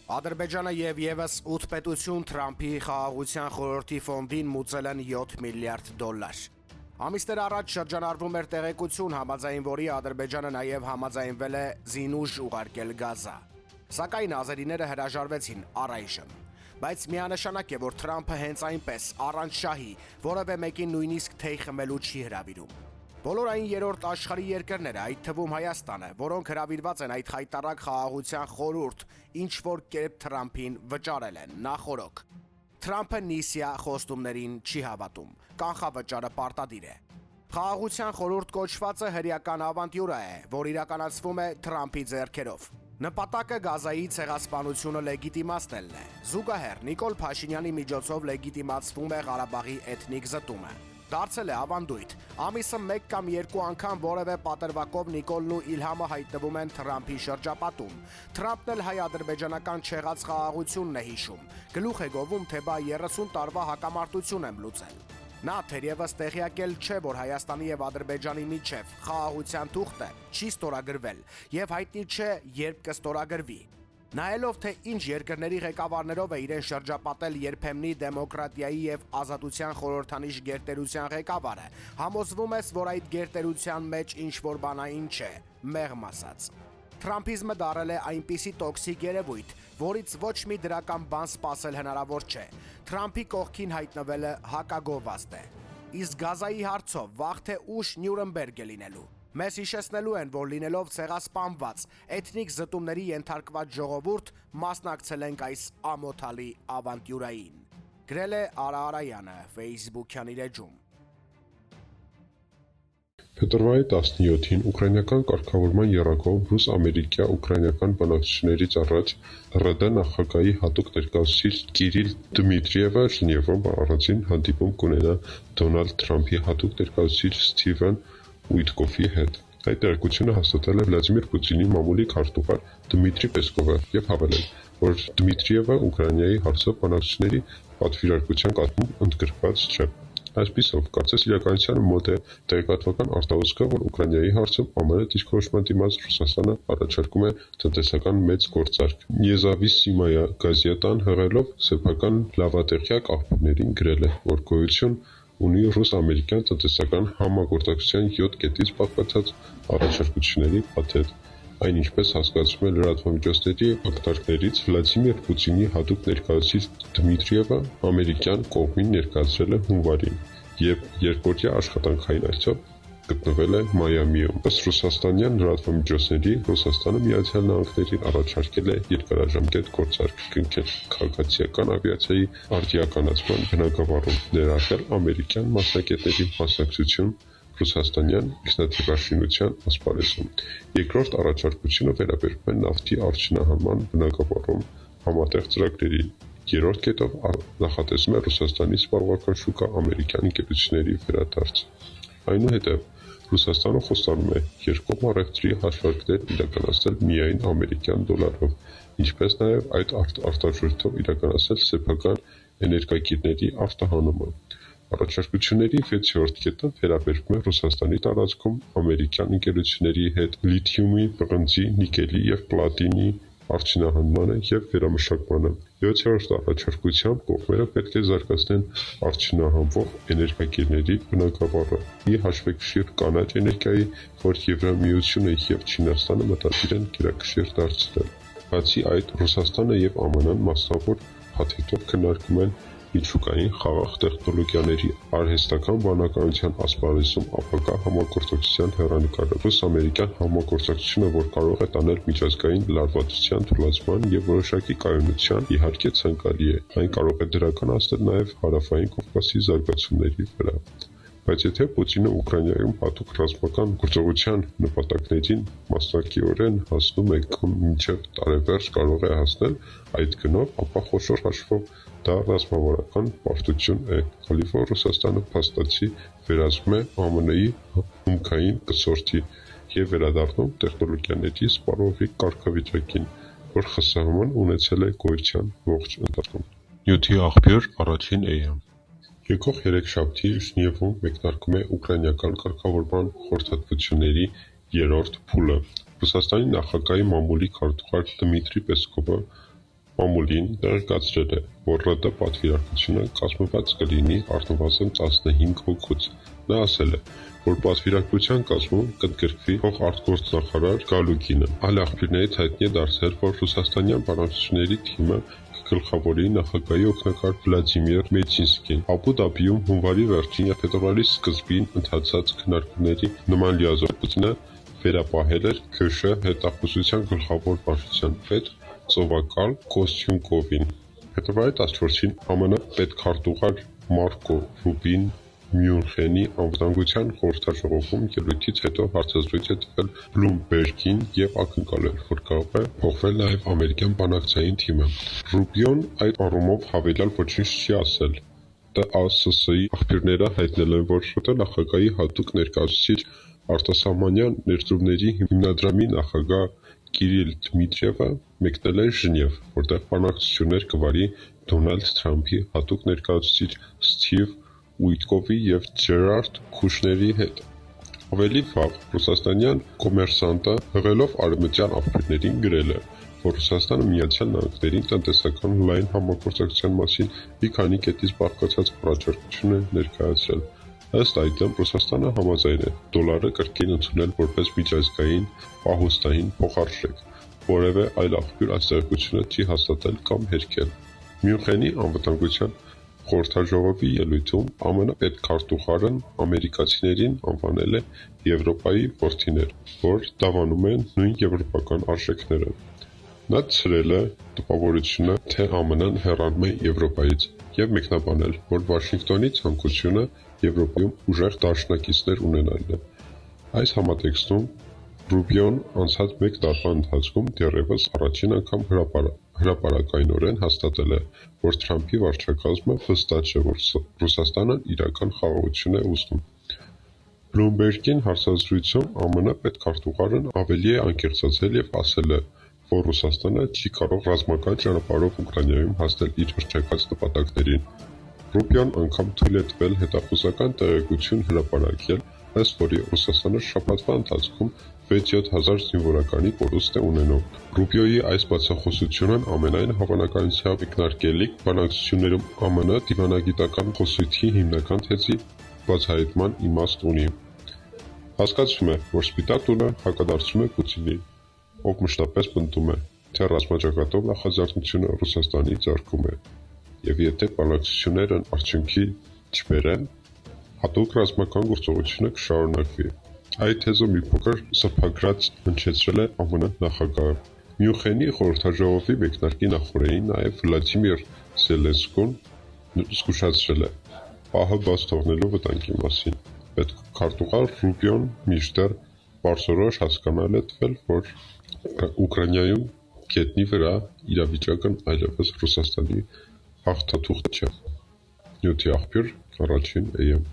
Ադրբեջանը եւ եւս 8 պետություն Թրամփի խաղաղության խորհրդի ֆոնդին մուծել են $7 միլիարդ։ Ամիսներ առաջ շրջանառվում էր տեղեկություն, համաձայն որի Ադրբեջանը նաեւ համաձայնվել է զինուժ ուղարկել Գազա։ Սակայն ազերիները հրաժարվեցին առայժմ։ Բայց միանշանակ է, որ Թրամփը հենց այնպես առանց շահի որևէ մեկին նույնիսկ թեյ խմելու չի հրավիրում։ Բոլոր այն երրորդ աշխարհի երկրները, այդ թվում Հայաստանը, որոնք հրավիրված են այդ խայտառակ խաղաղության խորհուրդ, ինչ որ կերպ Թրամփին վճարել են նախօրոք։ Թրամփը Նիսիա խոստումներին չի հավատում, կանխավճարը պարտադիր է։ Խաղաղության խորհուրդ կոչվածը հրեական ավանտյուրա է, որ իրականացվում է Թրամփի ձեռքերով։ Նպատակը Գազայի ցեղասպանությունը լեգիտիմացնելն է։ Զուգահեռ Նիկոլ Փաշինյանի միջոցով լեգիտիմացվում է Ղարաբաղի էթնիկ զտումը։ Դարձել է ավանդույթ։ Ամիսը 1 կամ 2 անգամ որևէ պատրվակով Նիկոլն ու Իլհամը հայտնվում են Թրամփի շրջապատում։ Թրամփն էլ հայ-ադրբեջանական չեղած խաղաղությունն է հիշում։ Գլուխ է գովում, թե բա 30 տարվա հակամարտություն եմ լուծել։ Նա թերևս տեղյակ էլ չէ, որ Հայաստանի եւ Ադրբեջանի միջև խաղաղության թուղթը չի ստորագրվել եւ հայտնի չէ, երբ կստորագրվի։ Նայելով, թե ինչ երկրների ղեկավարներով է իրեն շրջապատել երբեմնի դեմոկրատիայի եւ ազատության խորհրդանիշ գերտերության ղեկավարը, համոզվում ես, որ այդ գերտերության մեջ ինչ-որ բանային չէ, մեղմ ասած։ Թրամփիզմը դարել է այնպիսի տոքսիկ երևույթ, որից ոչ մի դրական բան սպասել հնարավոր չէ։ Թրամփի կողքին հայտնվելը հակագովազդ է։ Իսկ Գազայի հարցով վաղ թե ուշ Նյուրնբերգ է լինելու։ Մեզ հիշեցնելու են, որ լինելով ցեղասպանված, էթնիկ զտումների ենթարկված ժողովուրդ, մասնակցել ենք այս ամոթալի ավանտյուրային։ Գրել է Արա Արայանը Facebook-յան իր էջում։ Փետրվարի 17-ին ուկրաինական կարգավորման եռակողմ ռուս-ամերիկյա-ուկրաինական բանակցություններից առաջ ՌԴ նախագահի հատուկ ներկայացուցիչ Կիրիլ Դմիտրիևը Ժնևում առանձին հանդիպում կունենա Դոնալդ Թրամփի հատուկ ներկայացուցիչ Սթիվեն Ուիտկոֆի հետ։ Այդ տեղեկությունը հաստատել է Վլադիմիր Պուտինի մամուլի քարտուղար Դմիտրի Պեսկովը եւ հավելել, որ Դմիտրիևը Ուկրաինայի հարցով բանակցությունների պատվիրակության կազմում ընդգրկված չէ։ Այսպիսով, կարծես իրականությանը մոտ է տեղեկատվական արտահոսքը, որ Ուկրաինայի հարցում ԱՄՆ դիրքորոշման դիմաց Ռուսաստանը առաջարկում է տնտեսական մեծ գործարք։ Նեզավիսիմայա գազետան հղելով սեփական լավատեղյակ աղբյուրներին գրել է, որ գոյություն ունի ռուս-ամերիկյան տնտեսական համագործակցության 7 կետից բաղկացած առաջարկությունների փաթեթ։ Այն ինչպես հասկացվում է լրատվամիջոցների ակնարկներից, Վլադիմիր Պուտինի հատուկ ներկայացուցիչ Դմիտրիևը ամերիկյան կողմին ներկայացրել է հունվարին եւ երկօրյա աշխատանքային այցով գտնվել է Մայամիում։ Ըստ ռուսաստանյան լրատվամիջոցների, Ռուսաստանը Միացյալ Նահանգներին առաջարկել է երկարաժամկետ գործարք կնքել քաղաքացիական ավիացիայի արդիականացման բնագավառում, ներառյալ ամերիկյան մասնակիցների մասնակցություն ռուսաստանյան ինքնաթիռաշինության ասպարեզում։ Երկրորդ առաջարկությունը վերաբերում է նավթի արդյունահանման բնագավառում համատեղ ծրագրերին։ Երրորդ կետով նախատեսվում է Ռուսաստանի սպառողական շուկա ամերիկյան ընկերությունների վերադարձ։ Այնուհետև Ռուսաստանը խոստանում է երկկողմ առևտրի հաշվարկներ իրականացնել միայն ամերիկյան դոլարով, ինչպես նաև այդ արտարժույթով իրականացնել սեփական էներգակիրների արտահանումը։ Առաջարկությունների 6-րդ կետը վերաբերվում է Ռուսաստանի տարածքում ամերիկյան ընկերությունների հետ լիթիումի, պղնձի, նիկելի եւ պլատինի արդյունահանմանը եւ վերամշակմանը։ 7-րդ առաջարկությամբ կողմերը պետք է զարգացնեն արդյունահանվող էներգակիրների բնագավառը։ Ի հաշվեկշիռ կանաչ էներգիայի, որ Եվրամիությունը եւ Չինաստանը մտադիր են գերակշիռ դարձնել։ Բացի այդ, Ռուսաստանը եւ ԱՄՆ-ն մասնավոր փաթեթով քննարկում են միջուկային խաղաղ տեխնոլոգիաների արհեստական բանականության ասպարեզում ապագա համագործակցության հեռանկարը։ Ռուս-ամերիկյան համագործակցությունը, որ կարող է տանել միջազգային լարվածության թուլացման եւ որոշակի կայունության, իհարկե ցանկալի է։ Այն կարող է դրականացնել նաեւ հարավային Կովկասի զարգացումների վրա։ Բայց եթե Պուտինը Ուկրաինայում հատուկ ռազմական գործողության նպատակներին մասնակիորեն հասնում է կամ մինչև տարեվերջ կարող է հասնել այդ գնով, ապա խոշոր հաշվով դա ռազմավարական պարտություն է, քանի որ Ռուսաստանը փաստացի վերածվում է ԱՄՆ-ի հումքային կցորդի եւ վերադառնում տեխնոլոգիաների սպառողի կարգավիճակին, որ ԽՍՀՄ-ն ունեցել է գոյության ողջ ընթացքում։ Նյութի աղբյուր առաջին էյա։ Եկող երեքշաբթի Ժնևում մեկնարկում է ուկրաինական կարգավորման խորհրդատվությունների երրորդ փուլը։ Ռուսաստանի նախագահի մամուլի քարտուղար Դմիտրի Պեսկովը Մամուլին տեղեկացրել է, որ ՌԴ պատվիրակությունը կազմված կլինի առնվազն 15 հոգուց։ Նա ասել է, որ պատվիրակության կազմում կընդգրկվի փոխարտգործնախարար Գալուգինը։ Այլ աղբյուրներից հայտնի է դարձել, որ ռուսաստանյան բանակցությունների թիմը կգլխավորի նախագահի օգնակար Վլադիմիր Մեդինսկին։ Աբու Դաբիում հունվարի վերջին և փետրվարի սկզբին ընթացած քննարկումների նման լիազոր Պուտինը վերապահել էր ՔՇ հետախուզության գլխավոր վարչության պետ ծովակալ Կոստյունկովին։ Փետրվարի 14-ին ԱՄՆ պետքարտուղար Մարկո Ռուբին Մյունխենի անվտանգության խորհրդաժողովում ելույթից հետո հարցազրույց է տվել Բլումբերգին և ակնկալել, որ կարող է փոխվել նաև ամերիկյան բանակցային թիմը։ Ռուբիոն այդ առումով հավելյալ ոչինչ չի ասել։ ՏԱՍՍ-ի աղբյուրները հայտնել են, որ ՌԴ նախագահի հատուկ ներկայացուցիչ արտասահմանյան ներդրումների հիմնադրամի նախագահ Կիրիլ Դմիտրիևը մեկնել են Ժնև, որտեղ բանակցություններ կվարի Դոնալդ Թրամփի հատուկ ներկայացուցիչ Սթիվ Ուիտկովի և Ջերարդ Քուշների հետ։ Ավելի վաղ ռուսաստանյան Կոմերսանտը հղելով արևմտյան աղբյուրներին գրել է, որ Ռուսաստանը Միացյալ Նահանգներին տնտեսական լայն համագործակցության մասին մի քանի կետից բաղկացած առաջարկություն է ներկայացրել։ Ըստ այդմ, Ռուսաստանը համաձայն է դոլարը կրկին ընդունել որպես միջազգային պահոստային փոխարժեք։ Որևէ այլ աղբյուր այս տեղեկությունը չի հաստատել կամ հերքել։ Մյունխենի անվտանգության խորհրդաժողովի ելույթում ԱՄՆ պետքարտուղարն ամերիկացիներին անվանել է Եվրոպայի որդիներ, որ դավանում են նույն եվրոպական արժեքները։ Նա ցրել է տպավորությունը, թե ԱՄՆ-ն հեռանում է Եվրոպայից և մեկնաբանել, որ Վաշինգտոնի ցանկությունը Եվրոպայում ուժեղ դաշնակիցներ ունենալն է։ Այս համատեքստում Ռուբիոն անցած մեկ տարվա ընթացքում դեռևս առաջին անգամ հրապարակայնորեն հաստատել է, որ Թրամփի վարչակազմը վստահ չէ, որ Ռուսաստանն իրական խաղաղություն է ուզում։ Բլումբերգին հարցազրույցում ԱՄՆ պետքարտուղարն ավելի է անկեղծացել և ասել է, որ Ռուսաստանը չի կարող ռազմական ճանապարհով Ուկրաինայում հասնել իր հռչակած նպատակներին։ Ռուբիոն անգամ թույլ է տվել հետախուզական տեղեկություն հրապարակել, ըստ որի Ռուսաստանը շաբաթվա ընթացքում 6-7 հազար զինվորականի կորուստ է ունենում։ Ռուբիոյի այս բացախոսությունն ամենայն հավանականությամբ մեկնարկելիք բանակցություններում ԱՄՆ դիվանագիտական խոսույթի հիմնական թեզի բացահայտման իմաստ ունի։ Հասկացվում է, որ Սպիտակ տունը հակադարձում է Պուտինին, ով մշտապես պնդում է, թե ռազմաճակատով նախաձեռնությունը Ռուսաստանի ձեռքում է, և եթե բանակցություններն արդյունքի չբերեն, հատուկ ռազմական գործողությունը կշարունակվի։ Այդ թեզը մի փոքր սրբագրած հնչեցրել է ԱՄՆ նախագահը։ Մյունխենի խորհրդաժողովի մեկնարկի նախօրեին նաև Վլադիմիր Զելենսկուն զգուշացրել է պահը բաց թողնելու վտանգի մասին։ Պետքարտուղար Ռուբիոն մինչդեռ պարզորոշ հասկանալ է տվել, որ Ուկրաինայում գետնի վրա իրավիճակն այլևս Ռուսաստանի հաղթաթուղթը չէ։ Նյութի աղբյուր, Առաջին AM